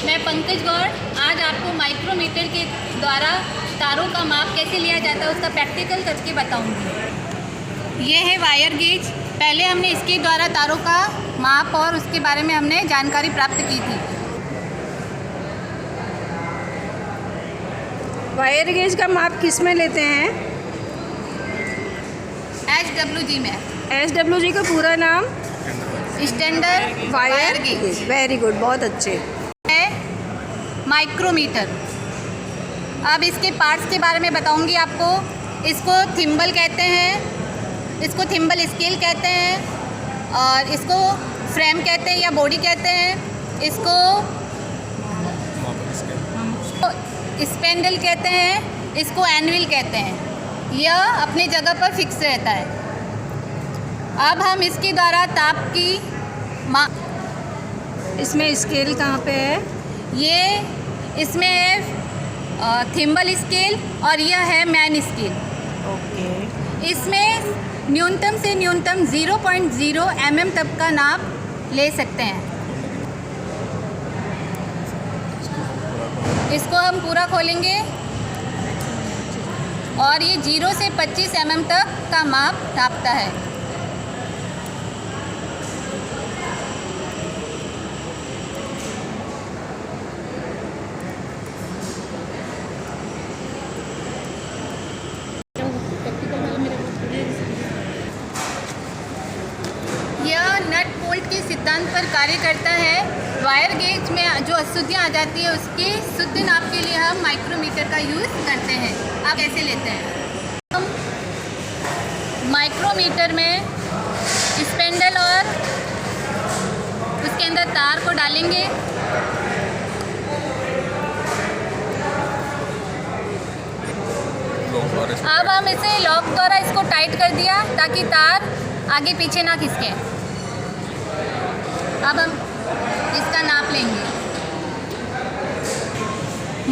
मैं पंकज गौड़ आज आपको माइक्रोमीटर के द्वारा तारों का माप कैसे लिया जाता है उसका प्रैक्टिकल करके बताऊंगी। ये है वायर गेज। पहले हमने इसके द्वारा तारों का माप और उसके बारे में हमने जानकारी प्राप्त की थी। वायर गेज का माप किस में लेते हैं? HWG में। HWG का पूरा नाम? Standard wire gauge. Very good, बहुत अच्छे। है माइक्रोमीटर। अब इसके पार्ट्स के बारे में बताऊंगी आपको। इसको थिम्बल कहते हैं, इसको थिम्बल स्केल कहते हैं, और इसको फ्रेम कहते हैं या बॉडी कहते हैं, इसको स्पेंडल कहते हैं, इसको एनविल कहते हैं। यह अपनी जगह पर फिक्स रहता है। अब हम इसके द्वारा ताप की इसमें स्केल कहाँ पे है? ये इसमें है थिम्बल स्केल और यह है मैन स्केल। ओके। इसमें न्यूनतम से न्यूनतम 0.0 mm तक का नाप ले सकते हैं। इसको हम पूरा खोलेंगे और ये 0 से 25 mm तक का माप नापता है। यह नट बोल्ट के सिद्धांत पर कार्य करता है। वायर गेज में जो अशुद्धियाँ आ जाती है उसके शुद्ध नाप के लिए हम माइक्रोमीटर का यूज़ करते हैं। आप कैसे लेते हैं? हम माइक्रोमीटर में स्पेंडल और उसके अंदर तार को डालेंगे। अब हम इसे लॉक द्वारा इसको टाइट कर दिया ताकि तार आगे पीछे ना खिसके। अब हम इसका नाप लेंगे।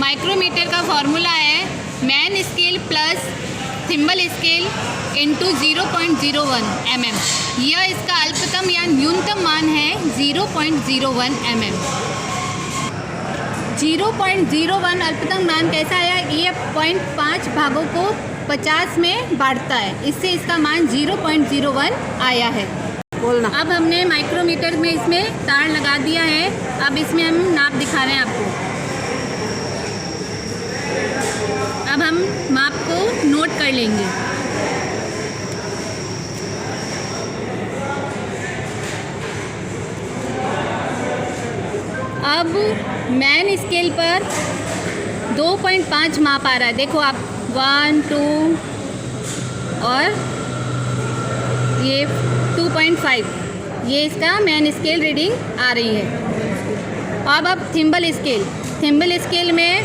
माइक्रोमीटर का फॉर्मूला है main scale plus thimble scale into 0.01 mm। यह इसका अल्पतम या न्यूनतम मान है 0.01 mm। 0.01 अल्पतम मान कैसा आया? ये 0.5 भागों को 50 में बांटता है, इससे इसका मान 0.01 आया है। बोलना। अब हमने माइक्रोमीटर में इसमें तार लगा दिया है। अब इसमें हम नाप दिखा रहे हैं आपको। अब हम माप को नोट कर लेंगे। अब मैन स्केल पर 2.5 माप आ रहा है। देखो आप 1, 2 और ये 2.5, ये इसका मैन स्केल रीडिंग आ रही है। अब थिम्बल स्केल में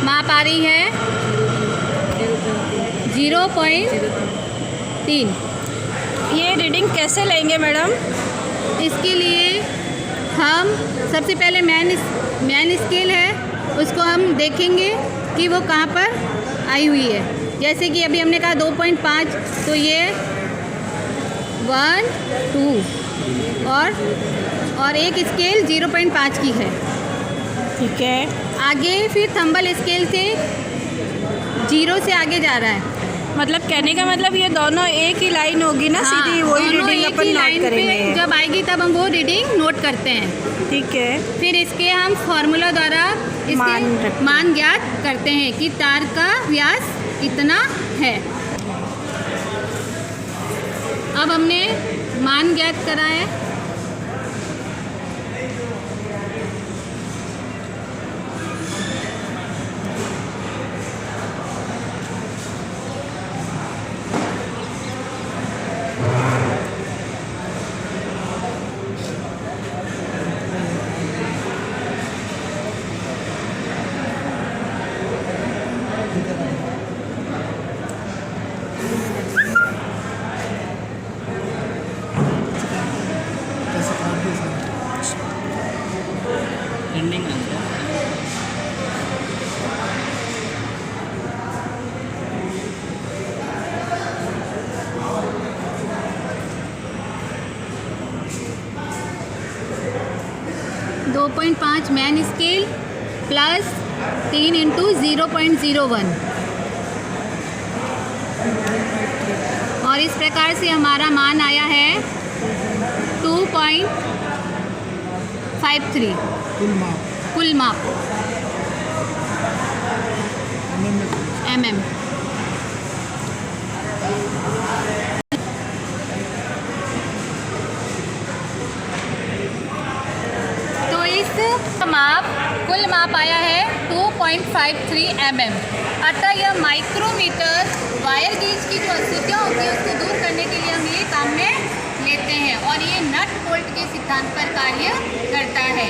माप आ रही है 0.3। ये रीडिंग कैसे लेंगे मैडम? इसके लिए हम सबसे पहले मैन स्केल है उसको हम देखेंगे कि वो कहाँ पर आई हुई है। जैसे कि अभी हमने कहा 2.5, तो ये 1, 2 और एक स्केल 0.5 की है। ठीक है। आगे फिर थंबल स्केल से 0 से आगे जा रहा है। मतलब कहने का मतलब ये दोनों एक ही लाइन होगी ना? हाँ, सीधी वही रीडिंग अपन नोट करेंगे। जब आएगी तब हम वो रीडिंग नोट करते हैं। ठीक है। फिर इसके हम फॉर्मूला द्वारा मान ज्ञात करते हैं कि तार का व्यास इतना है। अब हमने मान ज्ञात करा है। एंडिंग अंदर 2.5 2.5 मैन स्केल प्लस 3 इंटू 0.01 और इस प्रकार से हमारा मान आया है 2.53 कुल माप mm। तो इस माप कुल माप आया है 2.53 mm। अतः यह माइक्रोमीटर वायर गेज की जो अशुद्धियाँ होती है उसको दूर करने के लिए हम ये काम में लेते हैं और ये नट बोल्ट के सिद्धांत पर कार्य करता है।